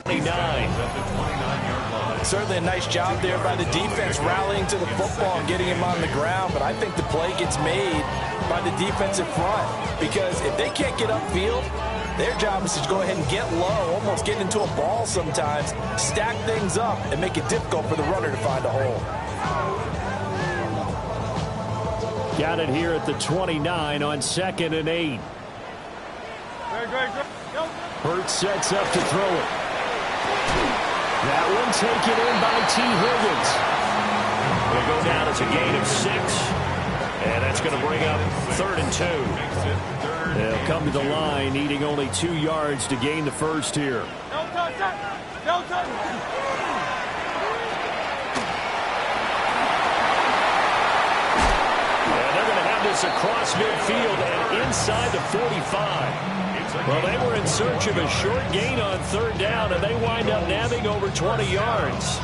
29. Certainly a nice job there by the defense rallying to the football and getting him on the ground, but I think the play gets made by the defensive front because if they can't get upfield, their job is to go ahead and get low, almost get into a ball sometimes, stack things up, and make it difficult for the runner to find a hole. Got it here at the 29 on 2nd and 8. Hurts sets up to throw it. That one taken in by T. Higgins. Will go down as a gain of 6. And that's going to bring up 3rd and 2. They'll come to the line, needing only 2 yards to gain the first here. No touch. No touch. And they're going to have this across midfield and inside the 45. Well, they were in search of a short gain on 3rd down, and they wind up nabbing over 20 yards.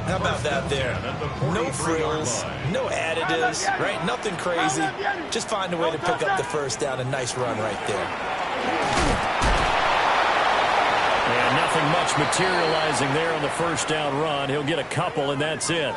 How about that there? No frills, no additives, right? Nothing crazy. Just find a way to pick up the first down. A nice run right there. And nothing much materializing there on the first down run. He'll get a couple, and that's it.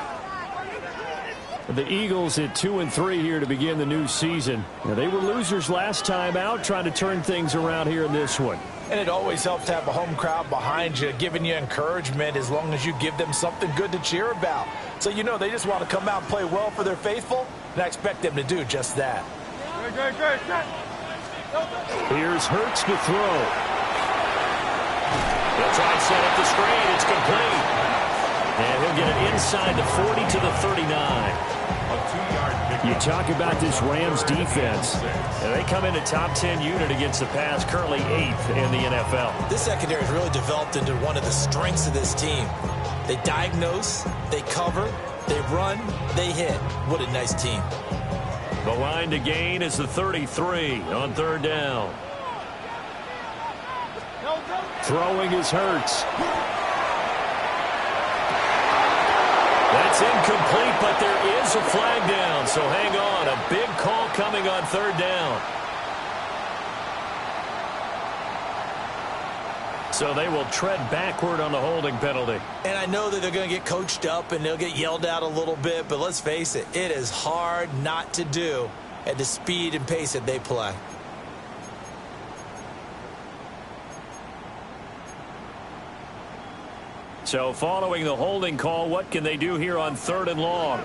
The Eagles at 2-3 here to begin the new season. Now, they were losers last time out, trying to turn things around here in this one. And it always helps to have a home crowd behind you, giving you encouragement as long as you give them something good to cheer about. So, you know, they just want to come out and play well for their faithful, and I expect them to do just that. Here's Hurts to throw. They'll try and set up the screen. It's complete. And he'll get it inside the 40 to the 39. You talk about this Rams defense. And they come in a top 10 unit against the pass, currently 8th in the NFL. This secondary has really developed into one of the strengths of this team. They diagnose, they cover, they run, they hit. What a nice team. The line to gain is the 33 on 3rd down. Throwing is Hurts. That's incomplete, but there is a flag down, so hang on. A big call coming on 3rd down. So they will tread backward on the holding penalty. And I know that they're going to get coached up and they'll get yelled at a little bit, but let's face it, it is hard not to do at the speed and pace that they play. So following the holding call, what can they do here on 3rd and long?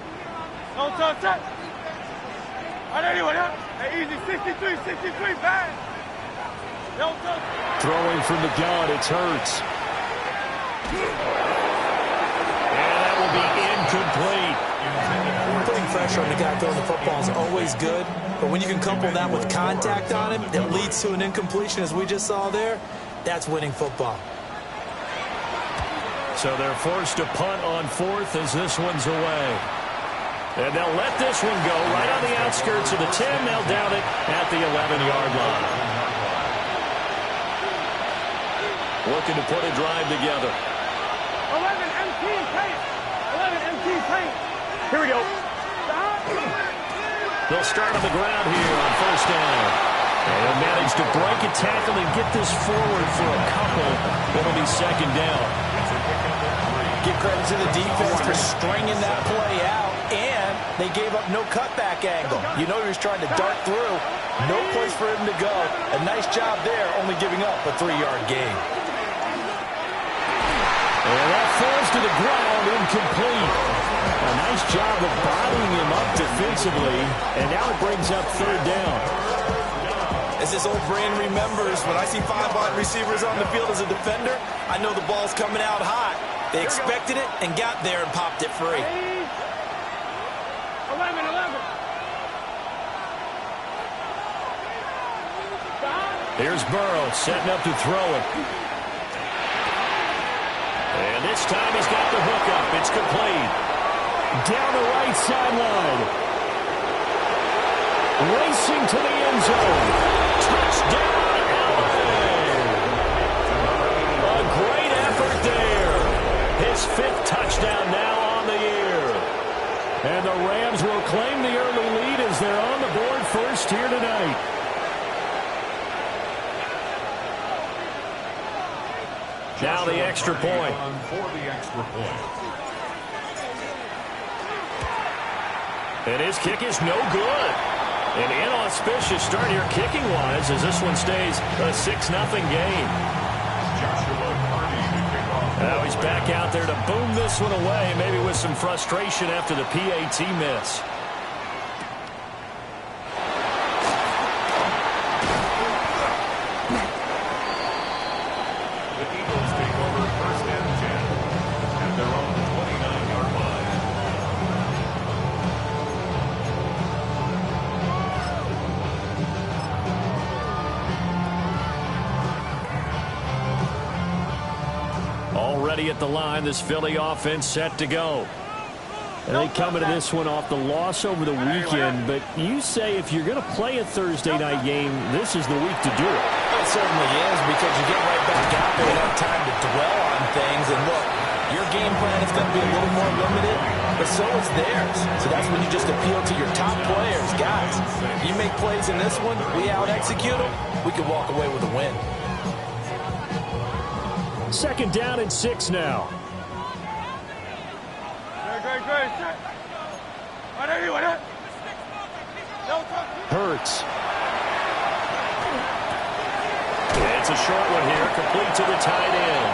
No touch. Easy, 63, bang. No touch. Throwing from the gun, it's Hurts. And that will be incomplete. Putting pressure on the guy throwing the football is always good, but when you can couple that with contact on him that leads to an incompletion, as we just saw there, that's winning football. So they're forced to punt on 4th as this one's away. And they'll let this one go right on the outskirts of the 10. They'll down it at the 11-yard line. Looking to put a drive together. 11 MT paint. 11 MT paint. Here we go. They'll start on the ground here on 1st down. And manage to break a tackle and get this forward for a couple. It'll be 2nd down. Give credit to the defense for stringing that play out, and they gave up no cutback angle. You know he was trying to dart through. No place for him to go. A nice job there, only giving up a 3-yard gain. And that falls to the ground, incomplete. A nice job of bodying him up defensively, and now it brings up 3rd down. As this old brain remembers, when I see 5 wide receivers on the field as a defender, I know the ball's coming out hot. They expected it and got there and popped it free. 11. Here's Burrow setting up to throw it. And this time he's got the hook up. It's complete. Down the right sideline. Racing to the end zone. Touchdown, LA! A great effort there. His 5th touchdown now on the year. And the Rams will claim the early lead as they're on the board first here tonight. Now the extra point. And his kick is no good. An inauspicious start here kicking-wise as this one stays a 6-0 game. Now he's back out there to boom this one away, maybe with some frustration after the PAT miss. Already at the line, this Philly offense set to go. And they come into this one off the loss over the weekend, but you say if you're going to play a Thursday night game, this is the week to do it. It certainly is, because you get right back out there and have time to dwell on things. And look, your game plan is going to be a little more limited, but so is theirs. So that's when you just appeal to your top players. Guys, you make plays in this one, we out-execute them, we can walk away with a win. Second down and 6 now. Hurts. It's a short one here, complete to the tight end.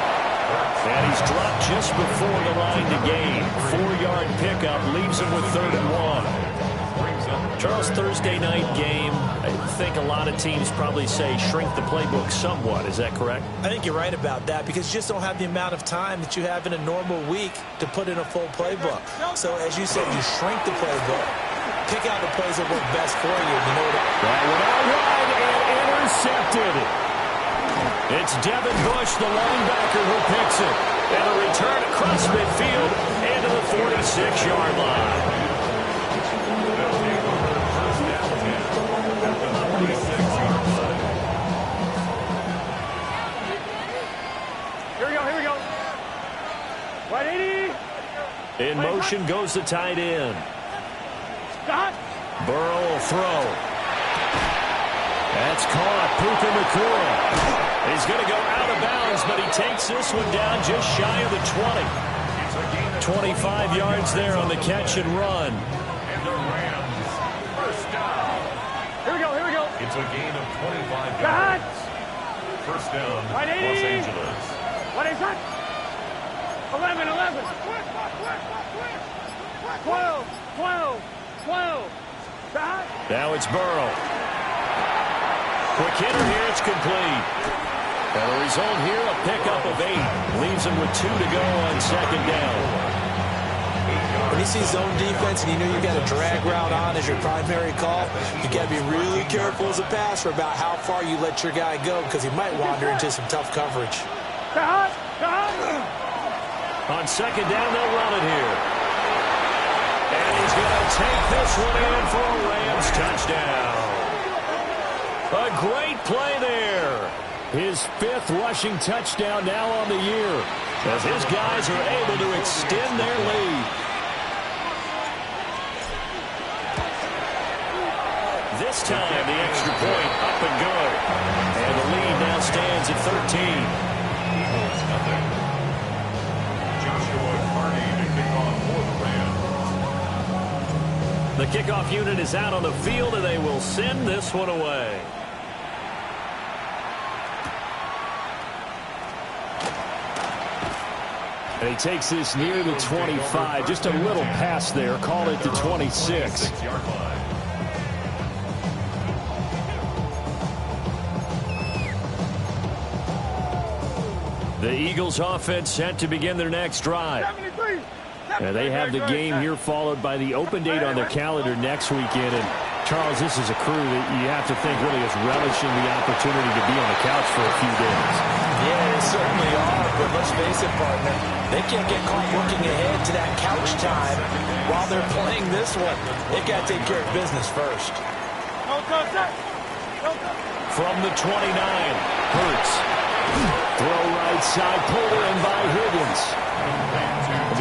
And he's dropped just before the line to gain. 4-yard pickup leaves him with 3rd and 1. Charles, Thursday night game, I think a lot of teams probably say shrink the playbook somewhat. Is that correct? I think you're right about that, because you just don't have the amount of time that you have in a normal week to put in a full playbook. So, as you said, you shrink the playbook, pick out the plays that work best for you. You know what? That one out wide and intercepted. It's Devin Bush, the linebacker, who picks it. And a return across midfield and to the 46-yard line. In motion goes the tight end. Burrow will throw. That's caught. Puka Nacua. He's going to go out of bounds, but he takes this one down just shy of the 20. 25 yards there on the catch and run. And the Rams, first down. Here we go. It's a gain of 25 yards. First down, Los Angeles. What is that? 11. 12. Now it's Burrow. Quick hitter here, it's complete. And the result here, a pickup of 8. Leaves him with 2 to go on second down. When you see zone defense and you know you've got a drag route on as your primary call, you got to be really careful as a passer about how far you let your guy go, because he might wander into some tough coverage. On second down, they'll run it here. And he's going to take this one in for a Rams touchdown. A great play there. His 5th rushing touchdown now on the year, as his guys are able to extend their lead. This time, the extra point up and good. And the lead now stands at 13. Eagles, nothing. Joshua Carney to kick off for the Rams. The kickoff unit is out on the field, and they will send this one away. And he takes this near the 25. Just a little pass there. Call it the 26. The Eagles offense set to begin their next drive. They have the game here followed by the open date on their calendar next weekend. And Charles, this is a crew that you have to think really is relishing the opportunity to be on the couch for a few days. Yeah, they certainly are, but let's face it, partner, they can't get caught looking ahead to that couch time while they're playing this one. They've got to take care of business first. From the 29, Hurts. Throw right side, pulled in by Higgins.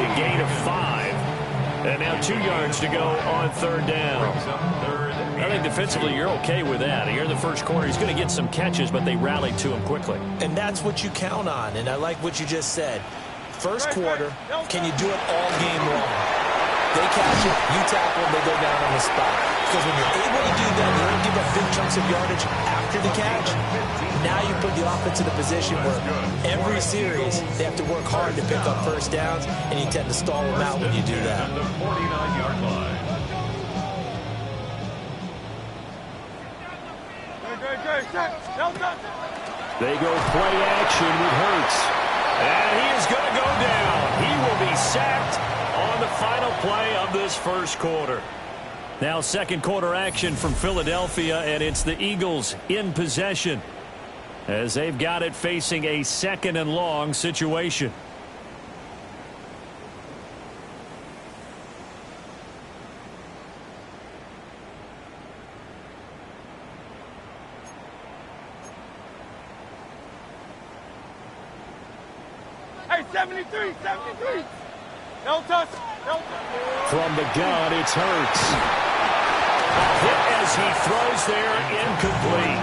The gain of 5. And now 2 yards to go on 3rd down. I think defensively you're okay with that. Here in the first quarter, he's going to get some catches, but they rallied to him quickly. And that's what you count on, and I like what you just said. First quarter, can you do it all game long? They catch it, you tackle them, they go down on the spot. Because when you're able to do that, you don't give up big chunks of yardage after the catch. Now you put the offense in a position where every series they have to work hard to pick up first downs, and you tend to stall them out when you do that. The 49-yard line. They go play action with Hurts. And he is going to go down. He will be sacked on the final play of this first quarter. Now second quarter action from Philadelphia, and it's the Eagles in possession as they've got it facing a 2nd and long situation. Hey, 73, 73. No touch. From the gun, it's Hurts. Hit as he throws there, incomplete.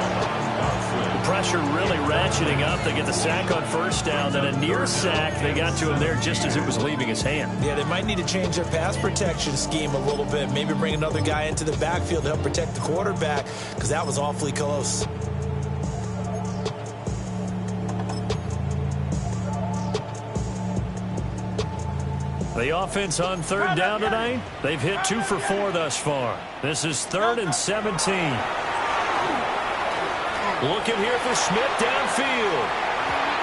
The pressure really ratcheting up. They get the sack on 1st down, then a near sack. They got to him there just as it was leaving his hand. Yeah, they might need to change their pass protection scheme a little bit. Maybe bring another guy into the backfield to help protect the quarterback, because that was awfully close. The offense on 3rd down tonight, they've hit 2 for 4 thus far. This is 3rd and 17. Looking here for Smith downfield.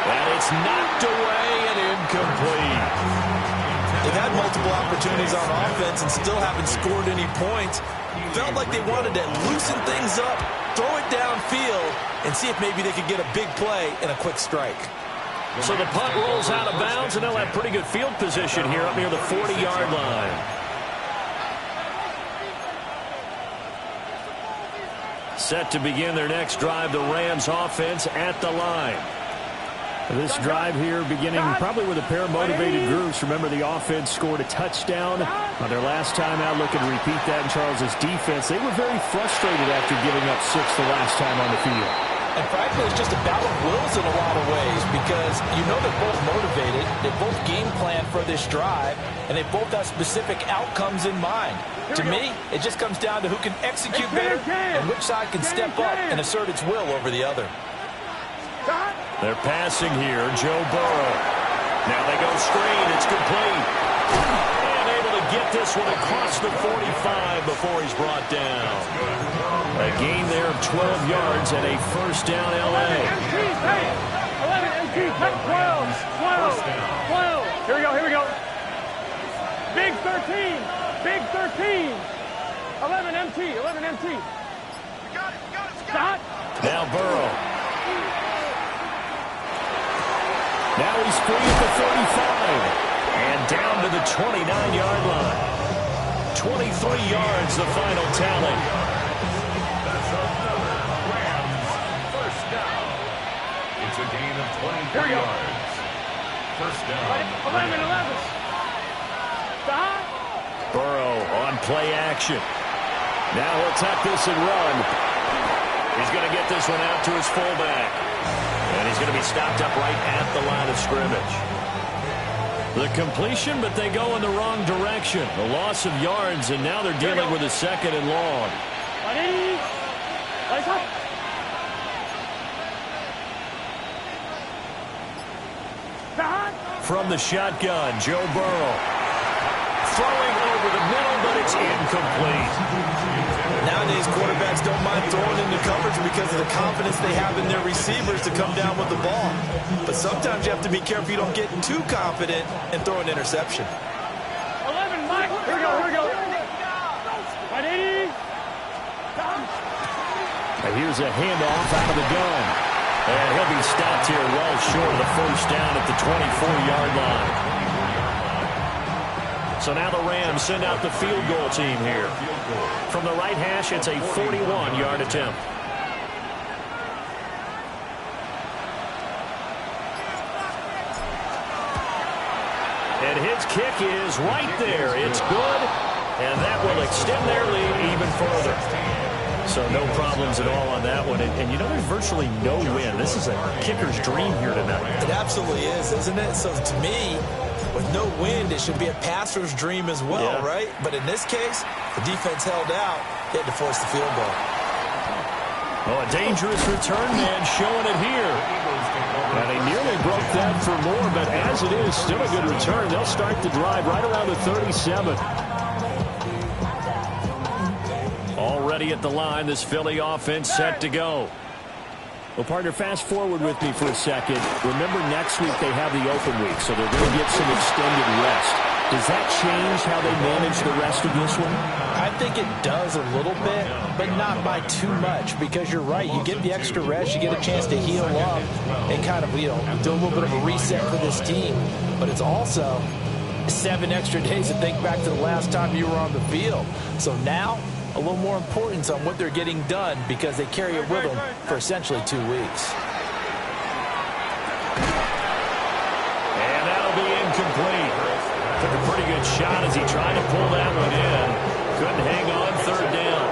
And it's knocked away and incomplete. They've had multiple opportunities on offense and still haven't scored any points. Felt like they wanted to loosen things up, throw it downfield, and see if maybe they could get a big play and a quick strike. So the punt rolls out of bounds, and they'll have pretty good field position here up near the 40-yard line. Set to begin their next drive, the Rams offense at the line. This drive here beginning probably with a pair of motivated groups. Remember, the offense scored a touchdown on their last time out, looking to repeat that in Charles's defense. They were very frustrated after giving up 6 the last time on the field. And frankly, it's just a battle of wills in a lot of ways, because you know they're both motivated, they both game plan for this drive, and they both have specific outcomes in mind. To me, it just comes down to who can execute better and which side can step up and assert its will over the other. They're passing here, Joe Burrow. Now they go screen, it's complete. And able to get this one across the 45 before he's brought down. A gain there of 12 yards and a 1st down L.A. 11, 12. Here we go. Big 13. 11 MT. You got it. Stop. Now Burrow. Now he's free at the 45. And down to the 29-yard line. 23 yards, the final tally. It's a gain of 23 yards. 1st down. 11. Stop. Burrow on play action. Now he'll tuck this and run. He's going to get this one out to his fullback. And he's going to be stopped up right at the line of scrimmage. The completion, but they go in the wrong direction. A loss of yards, and now they're dealing with a 2nd and long. From the shotgun, Joe Burrow. Throwing over the middle, but it's incomplete. Nowadays, quarterbacks don't mind throwing into coverage because of the confidence they have in their receivers to come down with the ball. But sometimes you have to be careful you don't get too confident and throw an interception. 11, Mike. Here we go. 180. And here's a handoff out of the gun. And he'll be stopped here well short of the 1st down at the 24-yard line. So now the Rams send out the field goal team here. From the right hash, it's a 41-yard attempt. And his kick is right there. It's good, and that will extend their lead even further. So no problems at all on that one. And you know, there's virtually no win. This is a kicker's dream here tonight. It absolutely is, isn't it? So to me, with no wind, it should be a passer's dream as well, right? But in this case, the defense held out. They had to force the field goal. Oh, a dangerous return man showing it here. And they nearly broke that for more, but as it is, still a good return. They'll start the drive right around the 37. Already at the line, this Philly offense set to go. Well, partner, fast forward with me for a second. Remember, next week they have the open week, so they're going to get some extended rest. Does that change how they manage the rest of this one? I think it does a little bit, but not by too much, because you're right. You get the extra rest, you get a chance to heal up and kind of, do a little bit of a reset for this team. But it's also 7 extra days to think back to the last time you were on the field. So now, a little more importance on what they're getting done because they carry it with them for essentially 2 weeks. And that'll be incomplete. Took a pretty good shot as he tried to pull that one in. Couldn't hang on, 3rd down.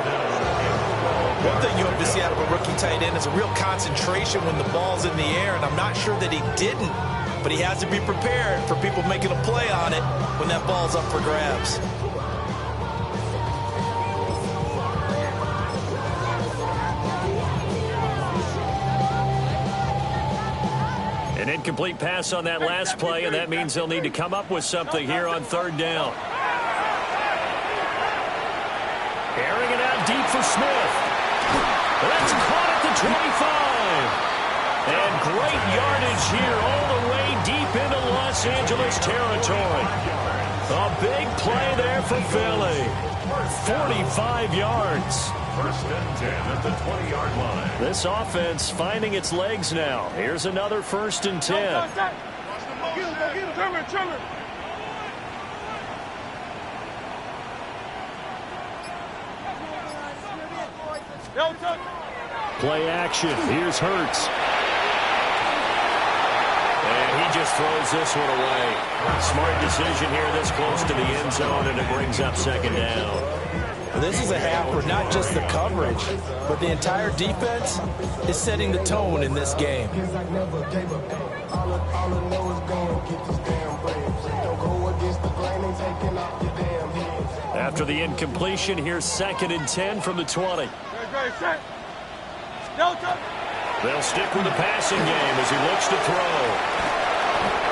One thing you hope to see out of a rookie tight end is a real concentration when the ball's in the air, and I'm not sure that he didn't, but he has to be prepared for people making a play on it when that ball's up for grabs. An incomplete pass on that last play, and that means they'll need to come up with something here on 3rd down. Airing it out deep for Smith. That's caught at the 25. And great yardage here all the way deep into Los Angeles territory. A big play there for Philly. 45 yards. 1st and 10 at the 20-yard line. This offense finding its legs now. Here's another 1st and 10. Play action. Here's Hurts. And he just throws this one away. Smart decision here this close to the end zone, and it brings up 2nd down. This is a half where not just the coverage, but the entire defense is setting the tone in this game. After the incompletion, here's 2nd and 10 from the 20. They'll stick with the passing game as he looks to throw.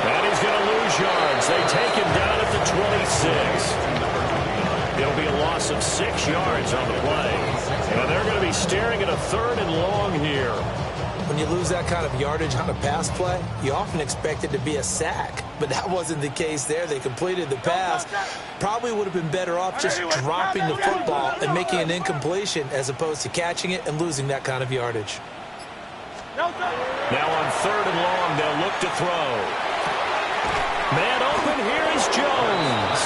And he's going to lose yards. They take him down at the 26. It'll be a loss of 6 yards on the play. And they're going to be staring at a 3rd and long here. When you lose that kind of yardage on a pass play, you often expect it to be a sack. But that wasn't the case there. They completed the pass. Probably would have been better off just dropping the football and making an incompletion as opposed to catching it and losing that kind of yardage. Now on 3rd and long, they'll look to throw. Man open, here is Jones.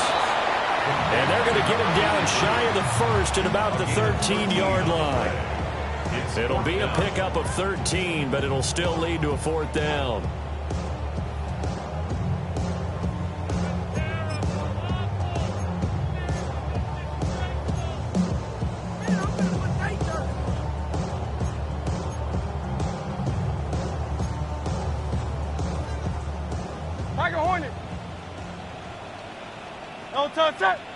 And they're going to get him down shy of the 1st at about the 13-yard line. It'll be a pickup of 13, but it'll still lead to a 4th down.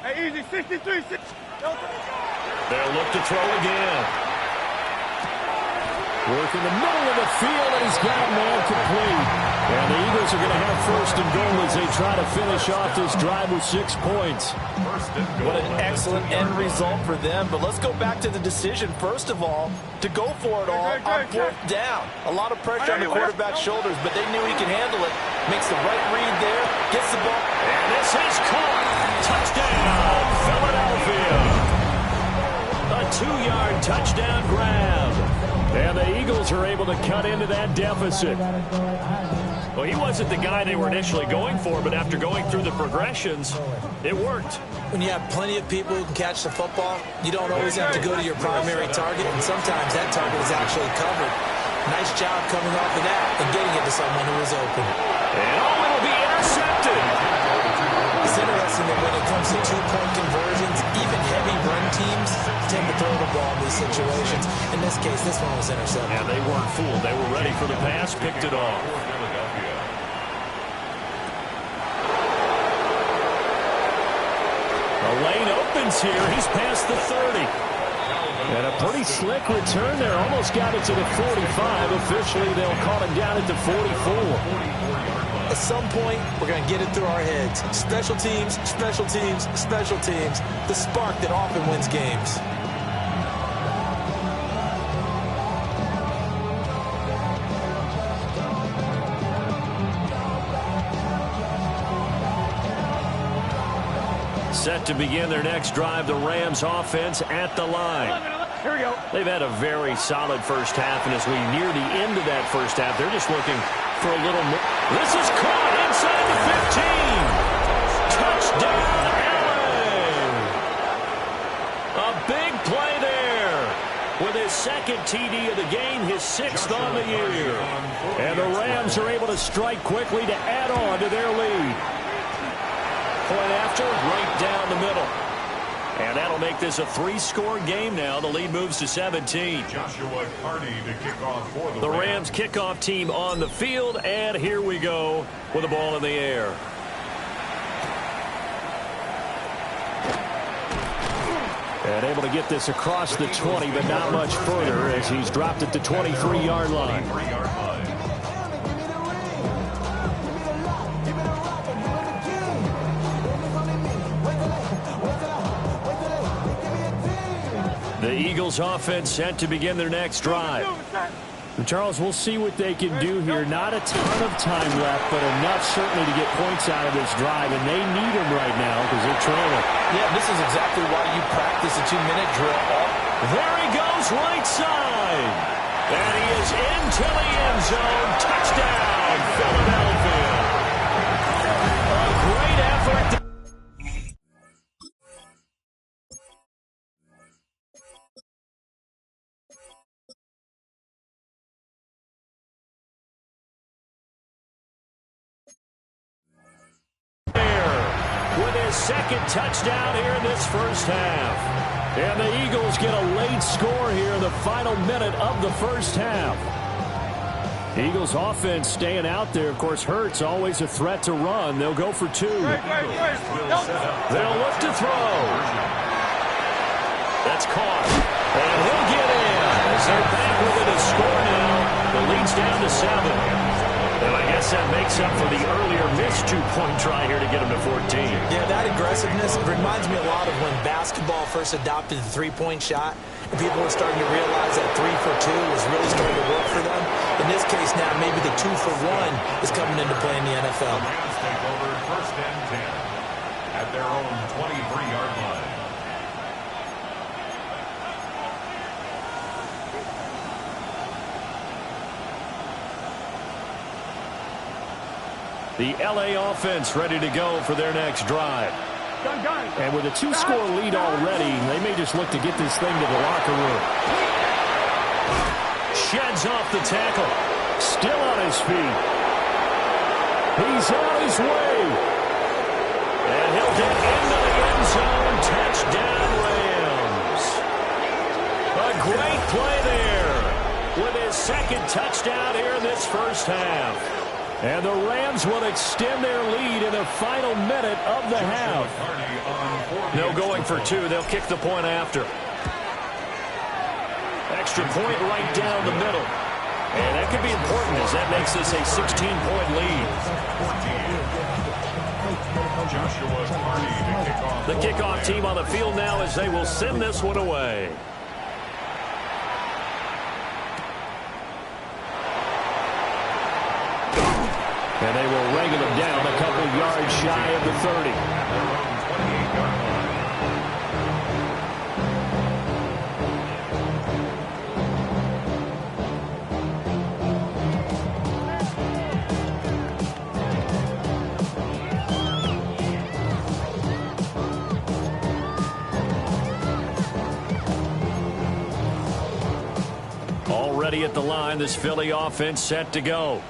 Hey, easy, 63. They'll look to throw again. Work in the middle of the field, and he's got man complete. And the Eagles are going to have 1st and goal as they try to finish off this drive with 6 points. What an excellent end result for them. But let's go back to the decision, first of all, to go for it all on 4th down. A lot of pressure on the quarterback's shoulders, but they knew he could handle it. Makes the right read there, gets the ball. And this is caught. Touchdown, Philadelphia. A 2-yard touchdown grab. And the Eagles are able to cut into that deficit. Well, he wasn't the guy they were initially going for, but after going through the progressions, it worked. When you have plenty of people who can catch the football, you don't always have to go to your primary target, and sometimes that target is actually covered. Nice job coming off of that and getting it to someone who is open. And it'll be intercepted. It's interesting that when it comes to two-point conversions, even heavy run teams tend to throw the ball in these situations. In this case, this one was intercepted. And they weren't fooled. They were ready for the pass, picked it off. The lane opens here. He's past the 30. And a pretty slick return there. Almost got it to the 45. Officially, they'll call it down at the 44. At some point, we're going to get it through our heads. Special teams, special teams, special teams. The spark that often wins games. Set to begin their next drive, the Rams offense at the line. Here we go. They've had a very solid first half, and as we near the end of that first half, they're just looking for a little more. This is caught inside the 15. Touchdown, Allen. A big play there with his second TD of the game, his 6th on the year. And the Rams are able to strike quickly to add on to their lead. Point after, right down the middle. And that'll make this a 3-score game now. The lead moves to 17. Joshua Carty to kick off for the Rams kickoff team on the field, and here we go with the ball in the air. And able to get this across the 20, but not much further as he's dropped it to 23-yard line. The Eagles offense set to begin their next drive. Charles, we'll see what they can do here. Not a ton of time left, but enough certainly to get points out of this drive, and they need them right now because they're trailing. Yeah, this is exactly why you practice a 2-minute drill. There he goes, right side. And he is into the end zone. Touchdown, Philadelphia. A great effort. Second touchdown here in this first half. And the Eagles get a late score here in the final minute of the first half. Eagles offense staying out there. Of course, Hurts always a threat to run. They'll go for 2. They'll look to throw. That's caught. And he'll get in. As they're back within a score now. The lead's down to 7. And I guess that makes up for the earlier missed 2-point try here to get him to 14. Yeah, that aggressiveness reminds me a lot of when basketball first adopted the 3-point shot. And people were starting to realize that 3 for 2 was really starting to work for them. In this case now, maybe the 2 for 1 is coming into play in the NFL. The Rams take over 1st and 10 at their own 23-yard line. The L.A. offense ready to go for their next drive. And with a 2-score lead already, they may just look to get this thing to the locker room. Sheds off the tackle. Still on his feet. He's on his way. And he'll get into the end zone. Touchdown, Rams. A great play there with his second touchdown here in this first half. And the Rams will extend their lead in the final minute of the half. No going for 2. They'll kick the point after. Extra point right down the middle. And that could be important as that makes this a 16-point lead. The kickoff team on the field now as they will send this one away. And they will wrangle him down a couple yards shy of the 30. Already at the line, this Philly offense set to go.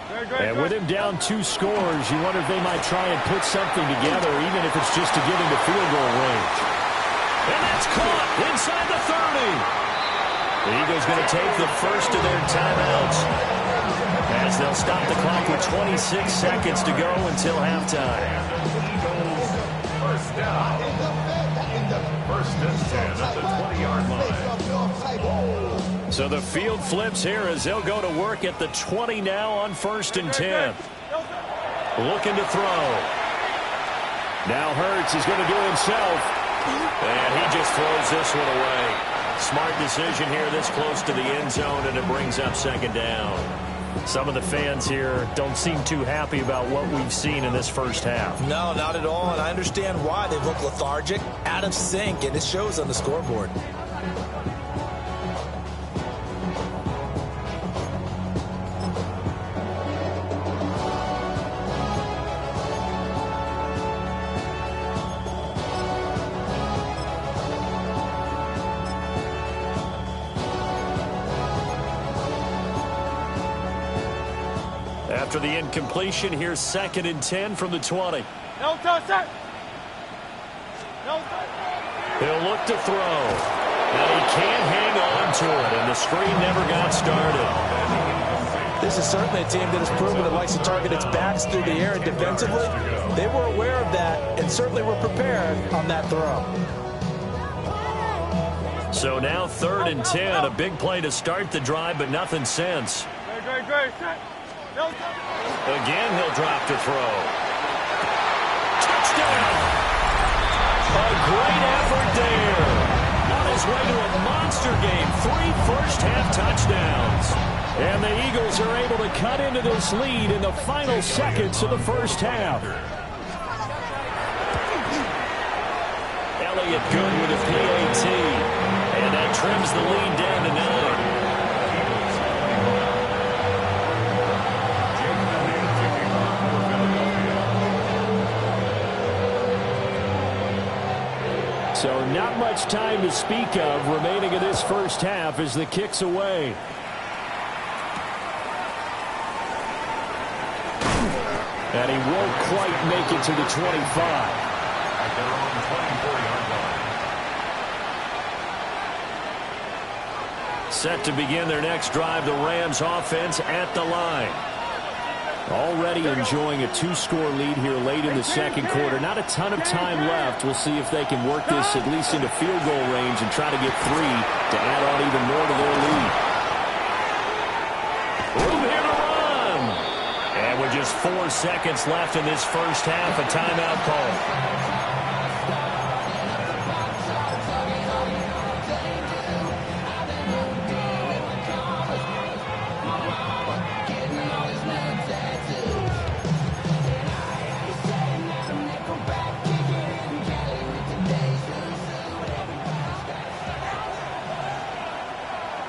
And with him down 2 scores, you wonder if they might try and put something together, even if it's just to get into field goal range. And that's caught inside the 30. The Eagles going to take the first of their timeouts, as they'll stop the clock with 26 seconds to go until halftime. First down. First and 10 at the 20-yard line. So the field flips here as they'll go to work at the 20 now on 1st and 10. Looking to throw. Now Hurts is going to do it himself. And he just throws this one away. Smart decision here this close to the end zone, and it brings up 2nd down. Some of the fans here don't seem too happy about what we've seen in this first half. No, not at all, and I understand why. They look lethargic, out of sync, and it shows on the scoreboard. After the incompletion, here's 2nd and 10 from the 20. No touch, sir. No touch. He'll look to throw. And he can't hang on to it, and the screen never got started. This is certainly a team that has proven it likes to target its backs through the air, and defensively, they were aware of that and certainly were prepared on that throw. So now 3rd and 10, a big play to start the drive, but nothing since. Great. Again, he'll drop to throw. Touchdown! A great effort there. On his way to a monster game. 3 first-half touchdowns. And the Eagles are able to cut into this lead in the final seconds of the first half. Elliott good with a PAT. And that trims the lead down to 9. So not much time to speak of remaining in this first half as the kick's away. And he won't quite make it to the 25. At their own 24-yard line. Set to begin their next drive, the Rams offense at the line. Already enjoying a 2-score lead here late in the second quarter. Not a ton of time left. We'll see if they can work this at least into field goal range and try to get 3 to add on even more to their lead. Room here to run. And with just 4 seconds left in this first half, a timeout call.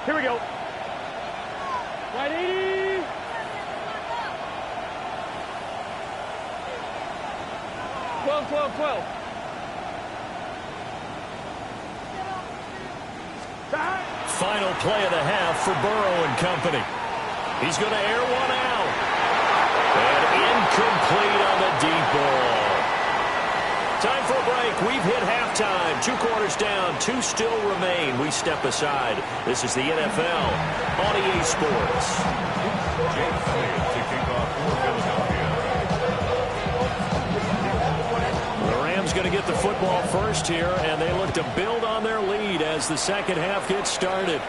Here we go. Right 80. Twelve. Final play of the half for Burrow and company. He's going to air one out. And incomplete on the deep ball. Time for a break. We've hit halftime. 2 quarters down. 2 still remain. We step aside. This is the NFL on EA Sports. Jake Elliott to kick off for Philadelphia. The Rams going to get the football first here, and they look to build on their lead as the second half gets started.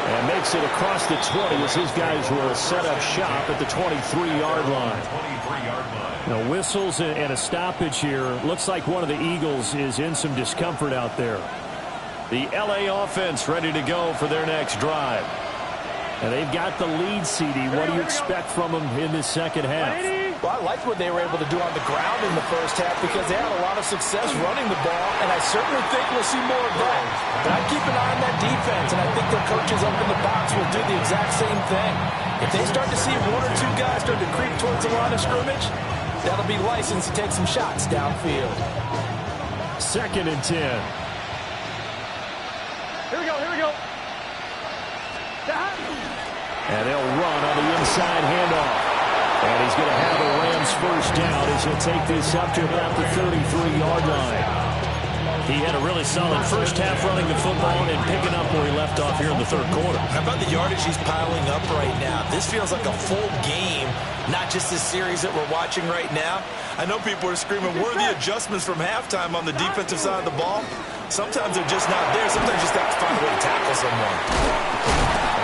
And makes it across the 20 as his guys will set up shop at the 23-yard line. 23-yard line. Now, whistles and a stoppage here. Looks like one of the Eagles is in some discomfort out there. The LA offense ready to go for their next drive. And they've got the lead, CD. What do you expect from them in this second half? Well, I liked what they were able to do on the ground in the first half because they had a lot of success running the ball, and I certainly think we'll see more of that. But I keep an eye on that defense, and I think their coaches up in the box will do the exact same thing. If they start to see 1 or 2 guys start to creep towards the line of scrimmage, that'll be license to take some shots downfield. 2nd and 10. Here we go. And they'll run on the inside handoff. And he's going to have the Rams first down as he'll take this up to about the 33-yard line. He had a really solid first half running the football and picking up where he left off here in the third quarter. How about the yardage he's piling up right now? This feels like a full game, not just this series that we're watching right now. I know people are screaming, where are the adjustments from halftime on the defensive side of the ball? Sometimes they're just not there. Sometimes you just have to find a way to tackle someone.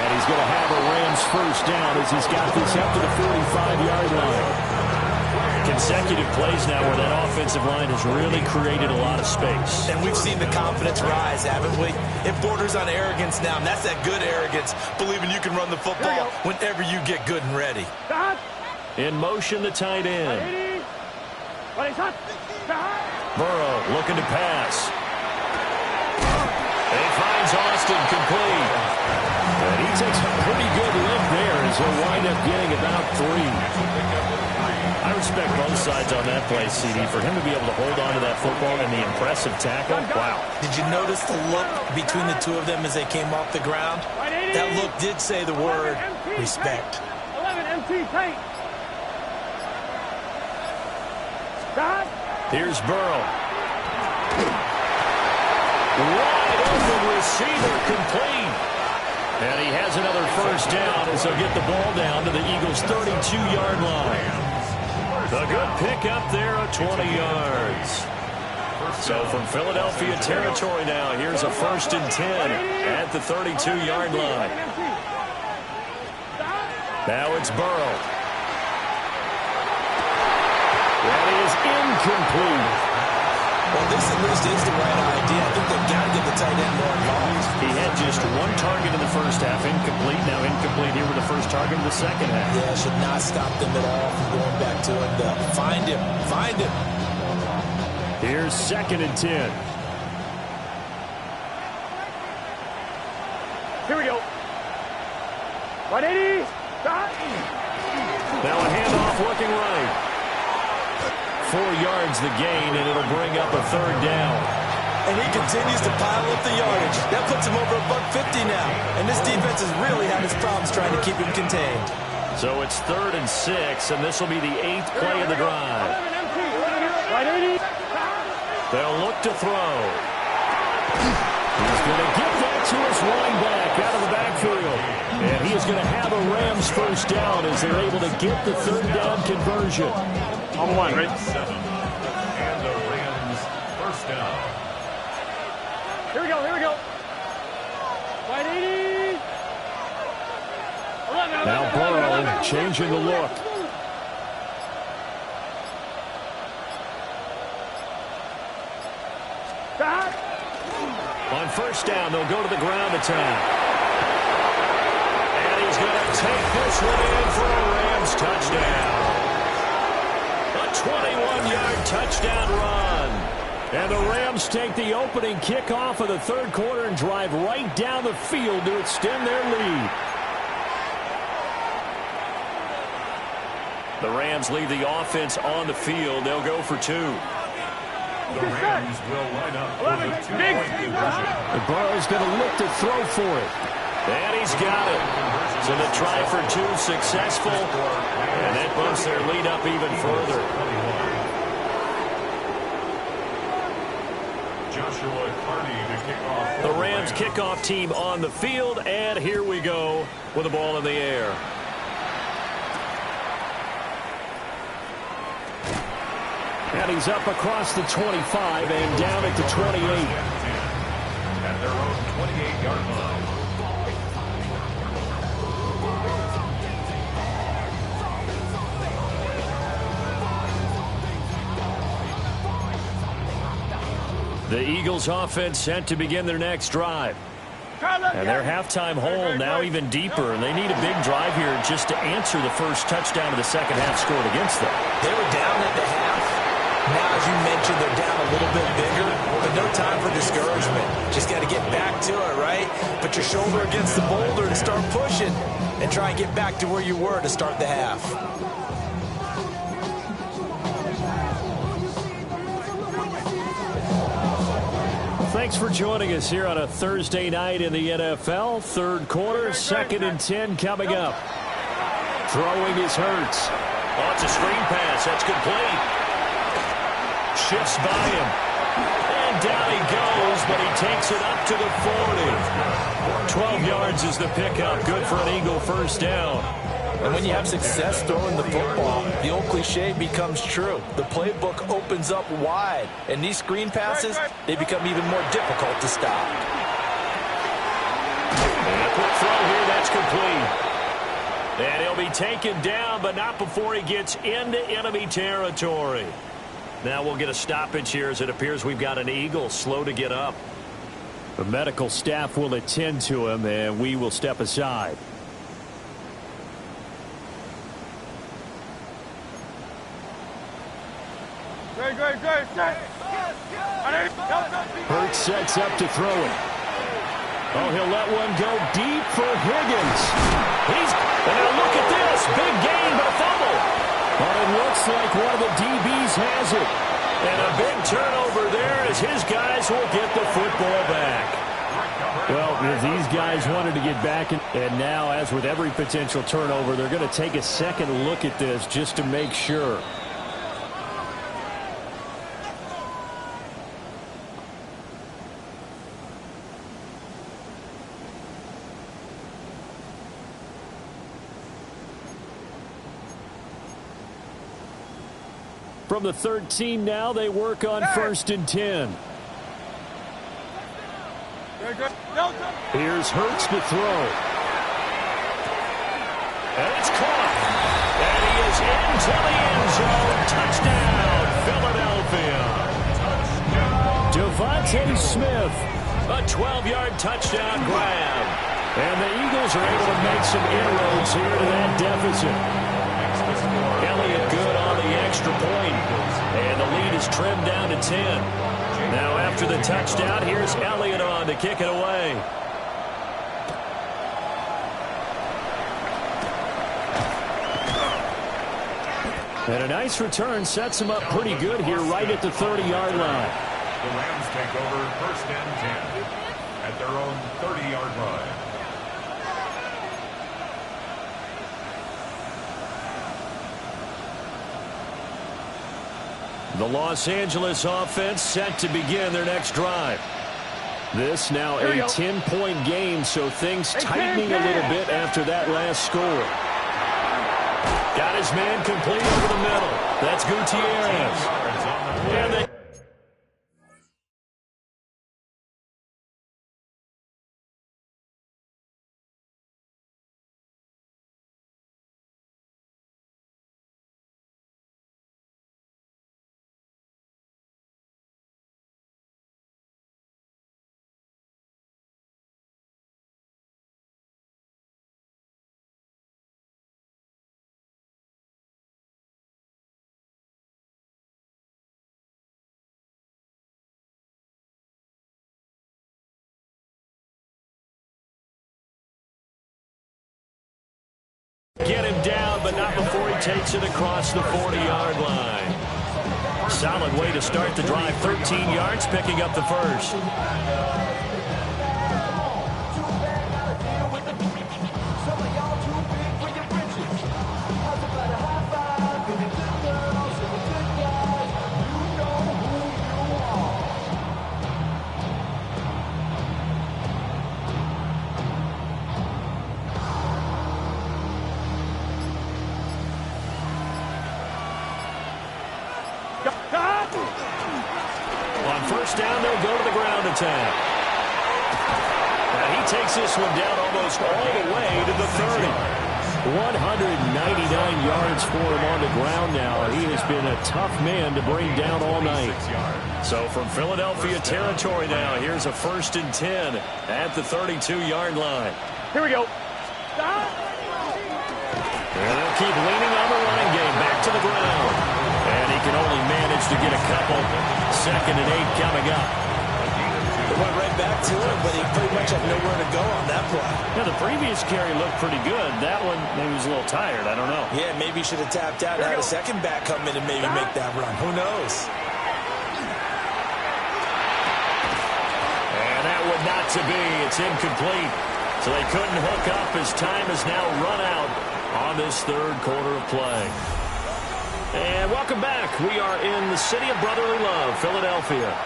And he's going to have a Rams first down as he's got this up to the 45-yard line. Consecutive plays now where that offensive line has really created a lot of space. And we've seen the confidence rise, haven't we? It borders on arrogance now, and that's that good arrogance, believing you can run the football whenever you get good and ready. In motion, the tight end. Burrow looking to pass. He finds Austin complete. And he takes a pretty good lift there as he'll wind up getting about 3. I respect both sides on that play, CD. For him to be able to hold on to that football and the impressive tackle, wow. Did you notice the look between the two of them as they came off the ground? That look did say the word respect. 11 MT tight. Here's Burrow. Wide open receiver complete. And he has another first down as he'll get the ball down to the Eagles' 32-yard line. A good pick up there at 20 yards. So from Philadelphia territory now, here's a 1st and 10 at the 32-yard line. Now it's Burrow. That is incomplete. Well, this at least is the right idea. I think they've got to get the tight end more involved. He had just one target in the first half, incomplete. Now incomplete here with the first target in the second half. Yeah, should not stop them at all from going back to it. Find him. Find him. Here's 2nd and 10. Here we go. 180. Stop. Now a handoff looking right. 4 yards the gain, and it'll bring up a 3rd down. And he continues to pile up the yardage. That puts him over $150 now. And this defense has really had its problems trying to keep him contained. So it's 3rd and 6, and this will be the 8th play of the drive. They'll look to throw. He's going to get that to his running back out of the backfield. And he is going to have a Rams first down as they're able to get the 3rd down conversion. On the line, right? 7. And the Rams first down. Here we go, here we go. 180. 11. Now Burrow changing the look. On first down, they'll go to the ground attack. And he's going to take this one in for a Rams touchdown. A 21-yard touchdown run. And the Rams take the opening kickoff of the 3rd quarter and drive right down the field to extend their lead. The Rams leave the offense on the field. They'll go for 2. The Rams will line up for the 2-point conversion. And Burrow's going to look to throw for it. And he's got it. So the try for 2 successful. And that bumps their lead up even further. Joshua Carney to kick off. The Rams kickoff team on the field. And here we go with the ball in the air. And he's up across the 25 and down at the 28. At their own 28-yard line. The Eagles offense set to begin their next drive. And their halftime hole now even deeper, and they need a big drive here just to answer the first touchdown of the second half scored against them. They were down at the half. Now, as you mentioned, they're down a little bit bigger, but no time for discouragement. Just got to get back to it, right? Put your shoulder against the boulder and start pushing, and try and get back to where you were to start the half. Thanks for joining us here on a Thursday night in the NFL. Third quarter, 2nd and 10 coming up. Throwing is Hurts. Oh, it's a screen pass. That's complete. Shifts by him. And down he goes, but he takes it up to the 40. 12 yards is the pickup. Good for an Eagle first down. And when you have success throwing the football, the old cliche becomes true. The playbook opens up wide. And these screen passes, they become even more difficult to stop. And a quick throw here, that's complete. And he'll be taken down, but not before he gets into enemy territory. Now we'll get a stoppage here as it appears we've got an Eagle slow to get up. The medical staff will attend to him, and we will step aside. Hurts sets up to throw it. Oh, he'll let one go deep for Higgins. And now look at this. Big gain, but a fumble. But it looks like one of the DBs has it. And a big turnover there as his guys will get the football back. Well, if these guys wanted to get back, and now, as with every potential turnover, they're going to take a second look at this just to make sure. From the 13 now, they work on 1st and 10. Here's Hurts to throw. And it's caught. And he is into the end zone. Touchdown, Philadelphia. Devontae Smith, a 12-yard touchdown grab. And the Eagles are able to make some inroads here to that deficit. Elliott good on the extra point. And the lead is trimmed down to 10. Now after the touchdown, here's Elliott on to kick it away. And a nice return sets him up pretty good here right at the 30-yard line. The Rams take over 1st and 10 at their own 30-yard line. The Los Angeles offense set to begin their next drive. This now a 10-point game, so things tightening a little bit after that last score. Got his man complete over the middle. That's Gutierrez. And they get him down, but not before he takes it across the 40-yard line. Solid way to start the drive. 13 yards, picking up the first. On first down, they'll go to the ground attack. Now he takes this one down almost all the way to the 30. 199 yards for him on the ground now. He has been a tough man to bring down all night. So from Philadelphia territory now, here's a 1st and 10 at the 32-yard line. Here we go. And they'll keep leaning on the running game. Back to the ground. And he can only manage to get a couple. 2nd and 8 coming up. They went right back to it, but he pretty much had nowhere to go on that play. Yeah, the previous carry looked pretty good. That one, maybe he was a little tired. I don't know. Yeah, maybe he should have tapped out and had a second back come in and maybe make that run. Who knows? not to be. It's incomplete. So they couldn't hook up as time has now run out on this third quarter of play. And welcome back. We are in the city of brotherly love, Philadelphia.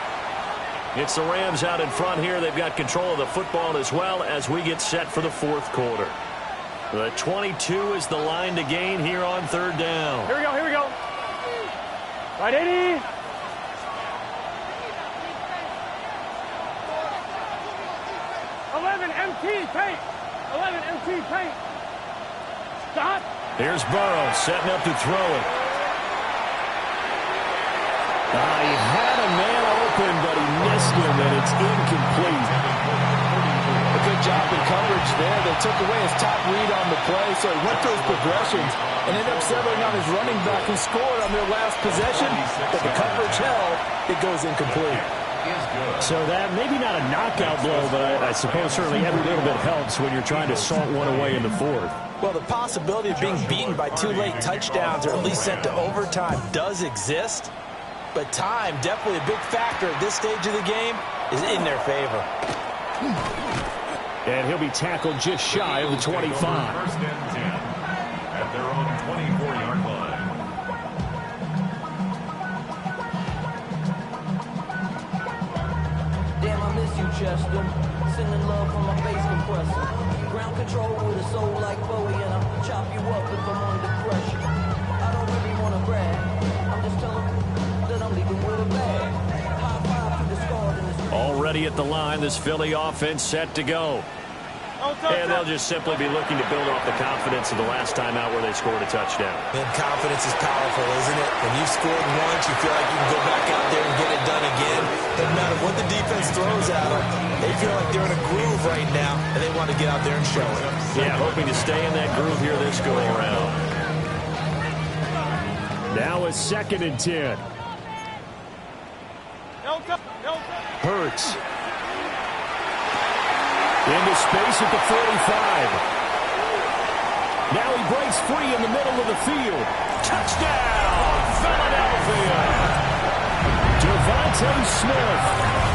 It's the Rams out in front here. They've got control of the football as well as we get set for the fourth quarter. The 22 is the line to gain here on third down. Here we go, here we go. Right, 80. MT paint. 11 MT paint. Stop. Here's Burrow setting up to throw it. He had a man open, but he missed him, and it's incomplete. A good job in coverage there. They took away his top read on the play, so he went through his progressions and ended up settling on his running back who scored on their last possession, but the coverage held. It goes incomplete. So that, maybe not a knockout blow, but I suppose certainly every little bit helps when you're trying to salt one away in the fourth. Well, the possibility of being beaten by 2 late touchdowns or at least sent to overtime does exist, but time, definitely a big factor at this stage of the game, is in their favor. And he'll be tackled just shy of the 25. First and 10 at their own 24-yard line. Damn, I miss you, Chester. Sending love from my face compressor. Ground control with a soul like Bowie, and I'll chop you up if I'm under pressure. I don't really want to brag. I'm just telling that I'm leaving with a bag. High five to the squad in this. Already at the line, this Philly offense set to go. And they'll just simply be looking to build off the confidence of the last time out where they scored a touchdown. And confidence is powerful, isn't it? When you've scored once, you feel like you can go back out there and get it done again. Doesn't matter what the defense throws at them. They feel like they're in a groove right now, and they want to get out there and show it. Yeah, hoping to stay in that groove here this go-around. Now it's 2nd and 10. Hurts. Into space at the 45. Now he breaks free in the middle of the field. Touchdown, Philadelphia! Devontae Smith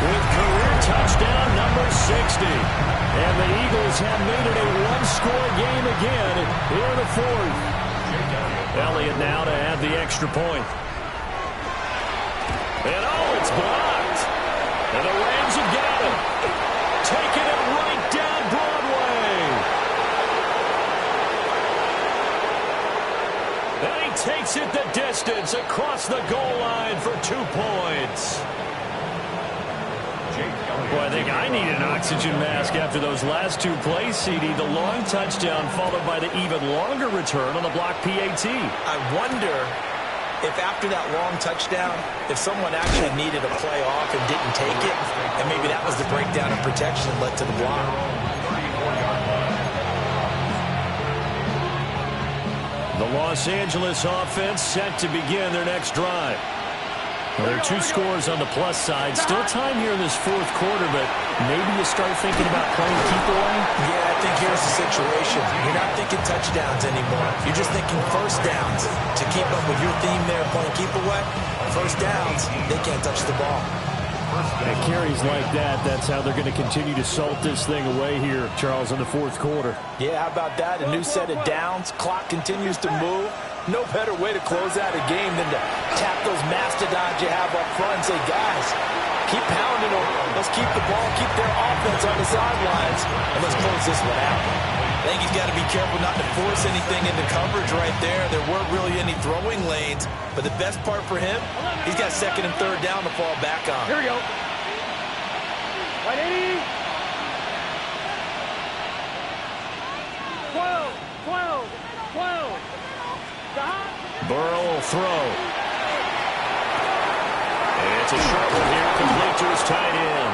With career touchdown number 60. And the Eagles have made it a one-score game again here in the fourth. Elliott now to add the extra point. And it's blocked. And the Rams have got it. Taking it right down Broadway. And he takes it the distance across the goal line for 2 points. Boy, I think I need an oxygen mask after those last 2 plays, CD. The long touchdown followed by the even longer return on the block PAT. I wonder if after that long touchdown, if someone actually needed a play off and didn't take it, and maybe that was the breakdown in protection that led to the block. The Los Angeles offense set to begin their next drive. Well, there are 2 scores on the plus side. Still time here in this fourth quarter, but maybe you start thinking about playing keep away? Yeah, I think here's the situation. You're not thinking touchdowns anymore. You're just thinking first downs. To keep up with your theme there, playing keep away, first downs, they can't touch the ball. And carries like that, that's how they're going to continue to salt this thing away here, Charles, in the fourth quarter. Yeah, how about that? A new set of downs. Clock continues to move. No better way to close out a game than to tap those mastodons you have up front and say, guys, keep pounding them. Let's keep the ball, keep their offense on the sidelines, and let's close this one out. I think he's got to be careful not to force anything into coverage right there. There weren't really any throwing lanes, but the best part for him, he's got 2nd and 3rd down to fall back on. Here we go. Right, 80. 12, 12, 12. Burrow will throw. And it's a short one here, complete to his tight end.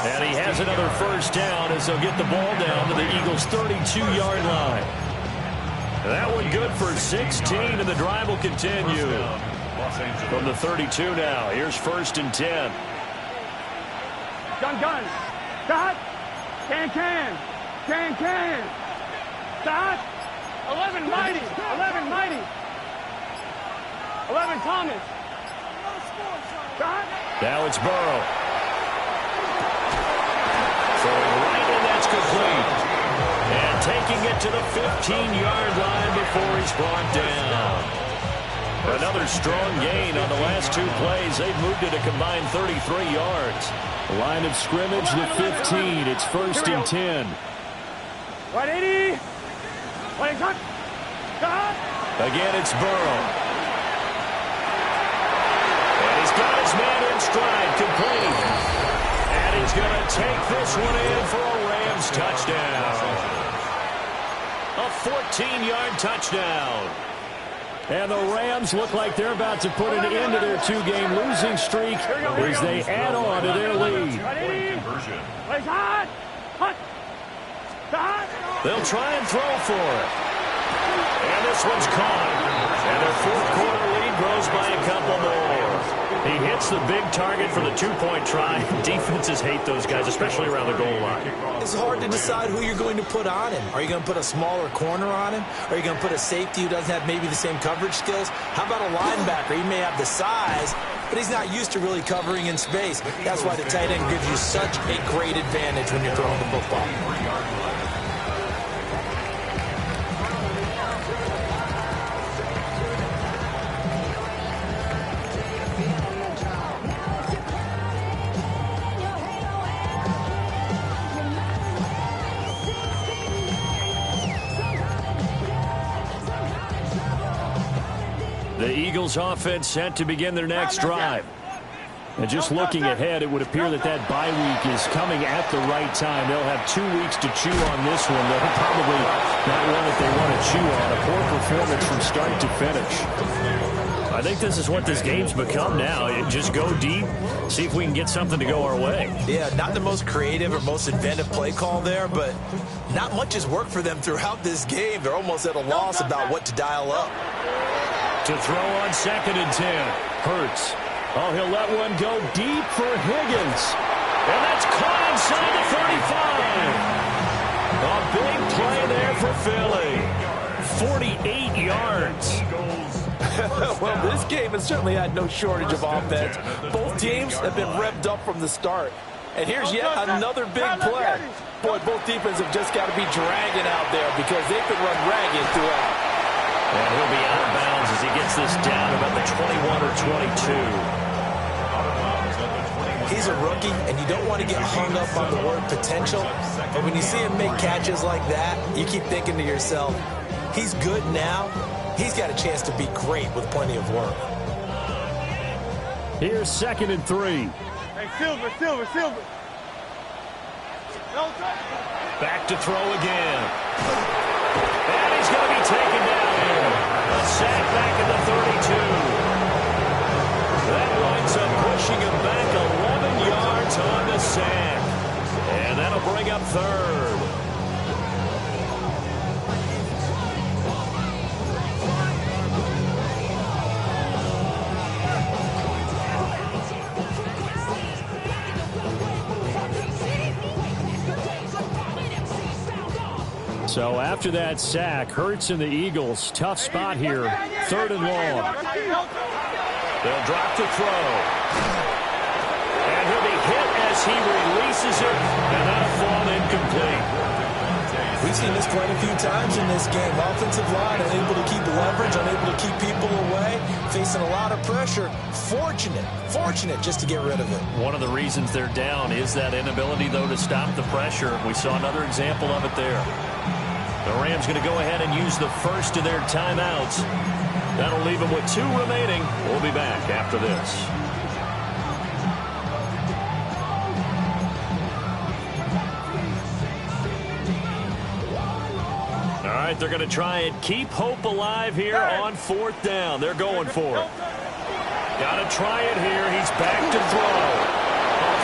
And he has another first down as they'll get the ball down to the Eagles' 32-yard line. That one good for 16, and the drive will continue. From the 32 now, here's 1st and 10. Gun. Dot. Can. Dot. 11 mighty. 11 Thomas. Dot. Now it's Burrow. get to the 15-yard line before he's brought down. Another strong gain on the last 2 plays. They've moved it a combined 33 yards. Line of scrimmage, the 15. It's 1st and 10. 180. 20 cut. Cut. Again, it's Burrow. And he's got his man in stride, complete. And he's going to take this one in for a Rams touchdown. A 14-yard touchdown. And the Rams look like they're about to put an end to their 2-game losing streak as they add on to their lead. They'll try and throw for it. And this one's caught. And their 4th quarter lead grows by a couple more. He hits the big target for the 2-point try. Defenses hate those guys, especially around the goal line. It's hard to decide who you're going to put on him. Are you going to put a smaller corner on him? Are you going to put a safety who doesn't have maybe the same coverage skills? How about a linebacker? He may have the size, but he's not used to really covering in space. That's why the tight end gives you such a great advantage when you're throwing the football. The Eagles offense set to begin their next drive. And just looking ahead, it would appear that that bye week is coming at the right time. They'll have 2 weeks to chew on this one. They'll probably not one that they want to chew on. A poor performance from start to finish. I think this is what this game's become now. Just go deep, see if we can get something to go our way. Yeah, not the most creative or most inventive play call there, but not much has worked for them throughout this game. They're almost at a loss about what to dial up. To throw on 2nd and 10. Hurts. Oh, he'll let one go deep for Higgins. And that's caught inside the 35. A big play there for Philly. 48 yards. Well, this game has certainly had no shortage of offense. Both teams have been revved up from the start. And here's yet another big play. Boy, both defenses have just got to be dragging out there because they could run ragged throughout. And he'll be out of bounds as he gets this down about the 21 or 22. He's a rookie, and you don't want to get hung up on the word potential. But when you see him make catches like that, you keep thinking to yourself, he's good now. He's got a chance to be great with plenty of work. Here's 2nd and 3. Hey, Silver. Back to throw again. And he's going to be taken down here. A sack back at the 32. That winds up pushing him back 11 yards on the sack. And that'll bring up 3rd. So after that sack, Hurts and the Eagles, tough spot here. 3rd and long. They'll drop to throw. And he'll be hit as he releases it, and that'll fall incomplete. We've seen this quite a few times in this game. Offensive line unable to keep leverage, unable to keep people away, facing a lot of pressure. Fortunate just to get rid of it. One of the reasons they're down is that inability, though, to stop the pressure. We saw another example of it there. The Rams going to go ahead and use the first of their timeouts. That'll leave them with 2 remaining. We'll be back after this. All right, they're going to try and keep hope alive here on 4th down. They're going for it. Got to try it here. He's back to throw.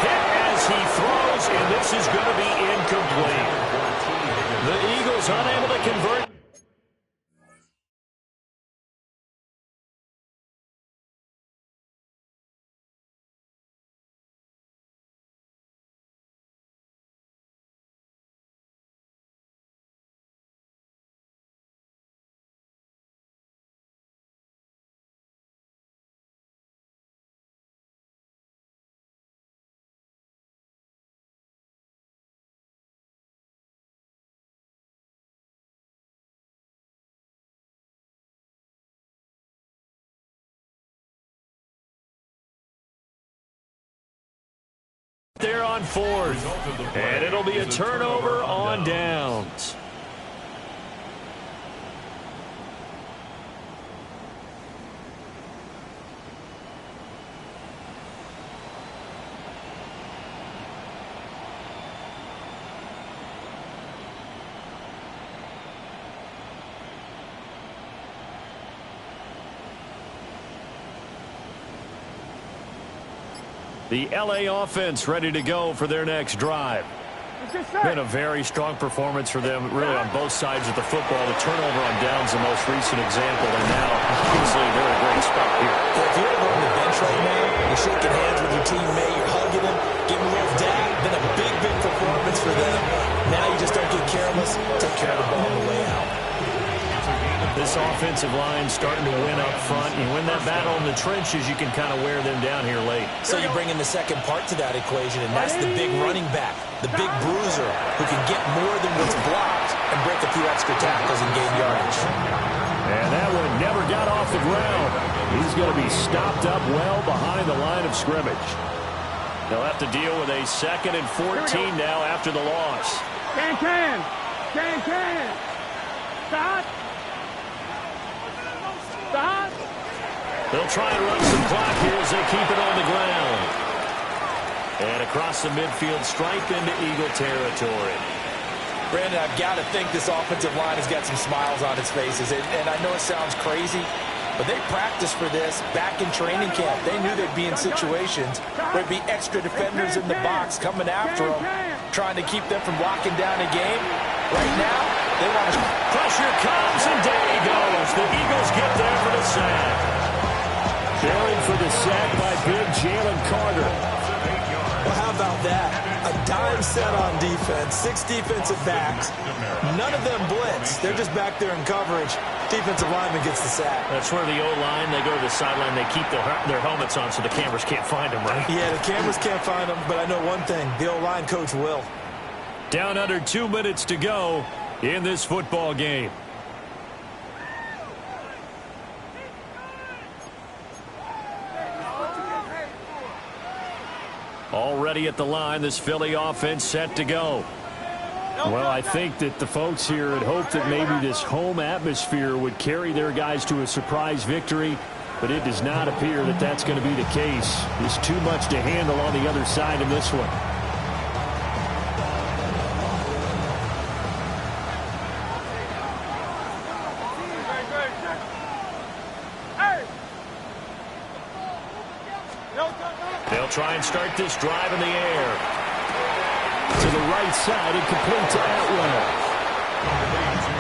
Hit as he throws, and this is going to be incomplete. The Eagles unable to convert. there on fourth. And it'll be a turnover on downs. The LA offense ready to go for their next drive. Been a very strong performance for them, really, on both sides of the football. The turnover on downs, the most recent example, and now, obviously, they're in a great spot here. If you're on the bench right now, you're shaking hands with your teammate, you're hugging him, giving a little dab. Been a big, big performance for them. Now you just don't get careless. Take care of the ball on the way out. This offensive line starting to win up front. You win that battle in the trenches, you can kind of wear them down here late. So you bring in the second part to that equation, and that's the big running back, the big bruiser, who can get more than what's blocked and break a few extra tackles and gain yardage. And that one never got off the ground. He's going to be stopped up well behind the line of scrimmage. They'll have to deal with a 2nd and 14 now after the loss. Can. Stop. They'll try and run some clock here as they keep it on the ground. And across the midfield, stripe into Eagle territory. Brandon, I've got to think this offensive line has got some smiles on its faces. And I know it sounds crazy, but they practiced for this back in training camp. They knew they'd be in situations where there'd be extra defenders in the box coming after them, trying to keep them from locking down a game. Right now, they want to... Pressure comes, and there he goes. The Eagles get there for the sack. Barring for the sack by big Jalen Carter. Well, how about that? A dime set on defense, 6 defensive backs. None of them blitz. They're just back there in coverage. Defensive lineman gets the sack. That's where the O-line, they go to the sideline, they keep their helmets on so the cameras can't find them, right? Yeah, the cameras can't find them, but I know one thing. The O-line coach will. Down under 2 minutes to go in this football game. Already at the line, this Philly offense set to go. Well, I think that the folks here had hoped that maybe this home atmosphere would carry their guys to a surprise victory, but it does not appear that that's going to be the case. There's too much to handle on the other side of this one. They'll try and start this drive in the air. To the right side and complete to Atwell.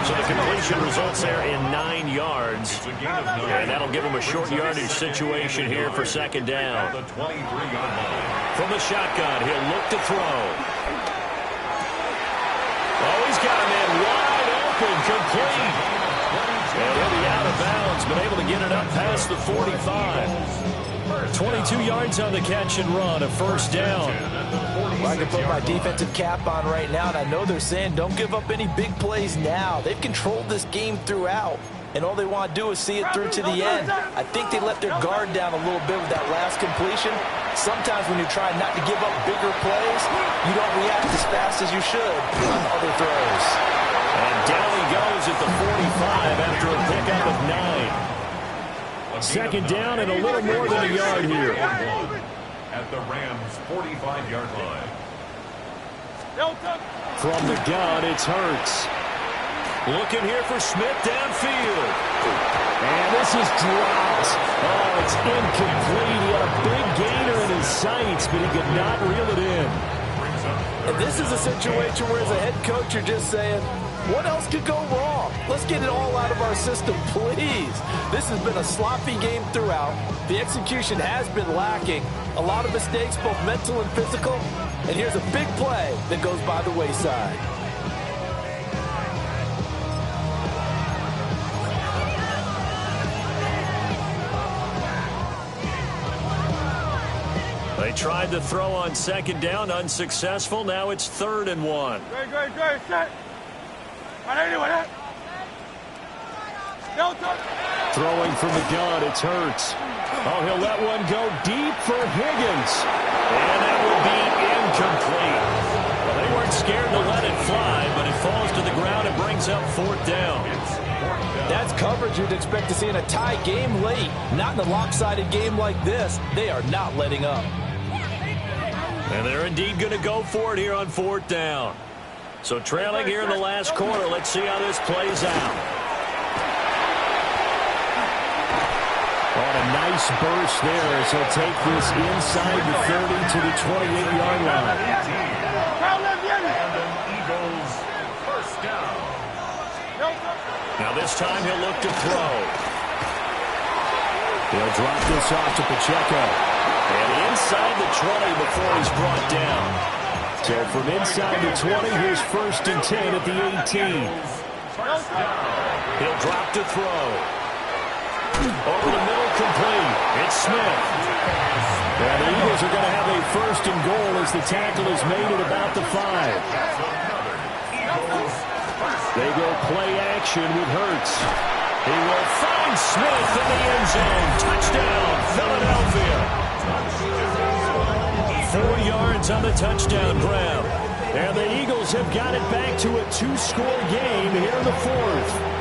So the completion results there in 9 yards. And that'll give them a short yardage situation here for 2nd down. From the shotgun, he'll look to throw. Oh, he's got a man wide open, complete. And he'll be out of bounds, but able to get it up past the 45. 22 yards on the catch and run, a 1st down. Well, I can put my defensive cap on right now, and I know they're saying don't give up any big plays now. They've controlled this game throughout, and all they want to do is see it through to the end. I think they let their guard down a little bit with that last completion. Sometimes when you try not to give up bigger plays, you don't react as fast as you should on other throws. And down he goes at the 45 after a pickup of 9. 2nd down and a little more than a yard here. At the Rams' 45-yard line. From the gun, it's Hurts. Looking here for Smith downfield. And this is dropped. Oh, it's incomplete. He had a big gainer in his sights, but he could not reel it in. And this is a situation where as a head coach, you're just saying, what else could go wrong? Let's get it all out of our system, please. This has been a sloppy game throughout. The execution has been lacking. A lot of mistakes, both mental and physical. And here's a big play that goes by the wayside. They tried to throw on 2nd down, unsuccessful. Now it's 3rd and 1. Great, set. Throwing from the gun, it's Hurts. Oh, he'll let one go deep for Higgins. And that will be incomplete. Well, they weren't scared to let it fly, but it falls to the ground and brings up 4th down. That's coverage you'd expect to see in a tie game late. Not in a lopsided game like this. They are not letting up. And they're indeed going to go for it here on 4th down. So trailing here in the last quarter. Let's see how this plays out. On a nice burst there as he'll take this inside the 30 to the 28-yard line. Eagles first down. Now this time he'll look to throw. He'll drop this off to Pacheco. And inside the 20 before he's brought down. So from inside the 20, here's 1st and 10 at the 18. He'll drop to throw. Over the middle, complete. It's Smith. And the Eagles are going to have a 1st and goal as the tackle is made at about the 5. They go play action with Hurts. He will find Smith in the end zone. Touchdown, Philadelphia. 4 yards on the touchdown grab. And the Eagles have got it back to a 2-score game here in the 4th.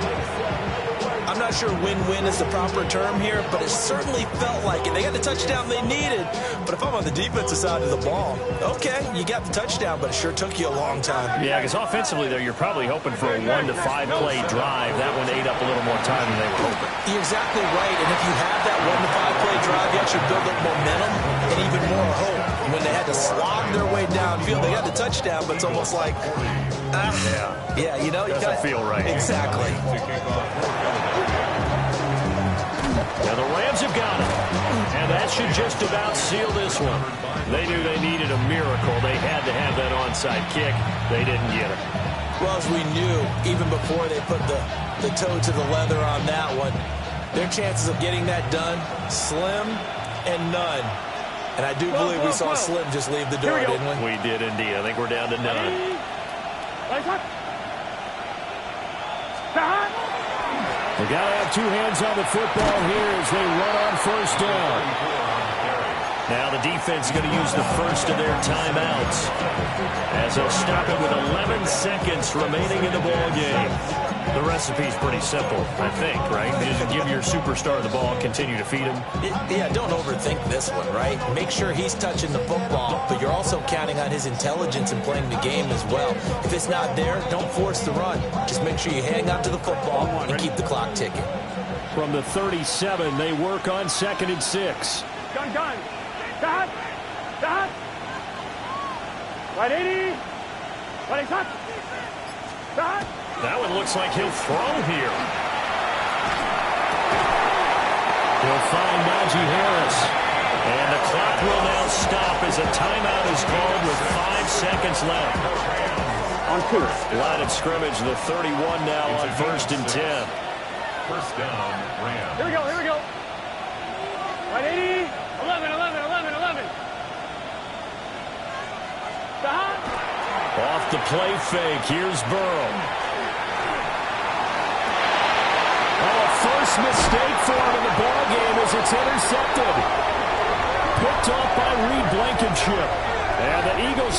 I'm not sure win-win is the proper term here, but it certainly felt like it. They got the touchdown they needed, but if I'm on the defensive side of the ball, okay, you got the touchdown, but it sure took you a long time. Yeah, because offensively there, you're probably hoping for a 1 to 5 play drive. That one ate up a little more time than they were hoping. You're exactly right, and if you have that 1 to 5 play drive, you actually build up momentum and even more hope. When they had to slog their way downfield, they got the touchdown, but it's almost like, yeah, you know, doesn't feel right. Exactly. Now the Rams have got it, and that should just about seal this one. They knew they needed a miracle. They had to have that onside kick. They didn't get it. Well, as we knew, even before they put the toe to the leather on that one, their chances of getting that done, slim and none. And I do believe we saw Slim just leave the door, didn't we? We did indeed. I think we're down to none. They got to have 2 hands on the football here as they run on 1st down. Now the defense is going to use the first of their timeouts as they'll stop it with 11 seconds remaining in the ball game. The recipe's pretty simple, I think, right? You just give your superstar the ball, continue to feed him. Yeah, don't overthink this one, right? Make sure he's touching the football, but you're also counting on his intelligence in playing the game as well. If it's not there, don't force the run. Just make sure you hang on to the football and keep the clock ticking. From the 37, they work on 2nd and 6. Gun. Dad. Right 80. Right shot. Dad. That one looks like he'll throw here. He'll find Najee Harris. And the clock will now stop as a timeout is called with 5 seconds left. On 2. Line of scrimmage, the 31 now on 1st and 10. First down, Rams. Here we go. Right 80. 11. Off the play fake, here's Burrow. First mistake for him in the ballgame as it's intercepted. Picked off by Reed Blankenship. And the Eagles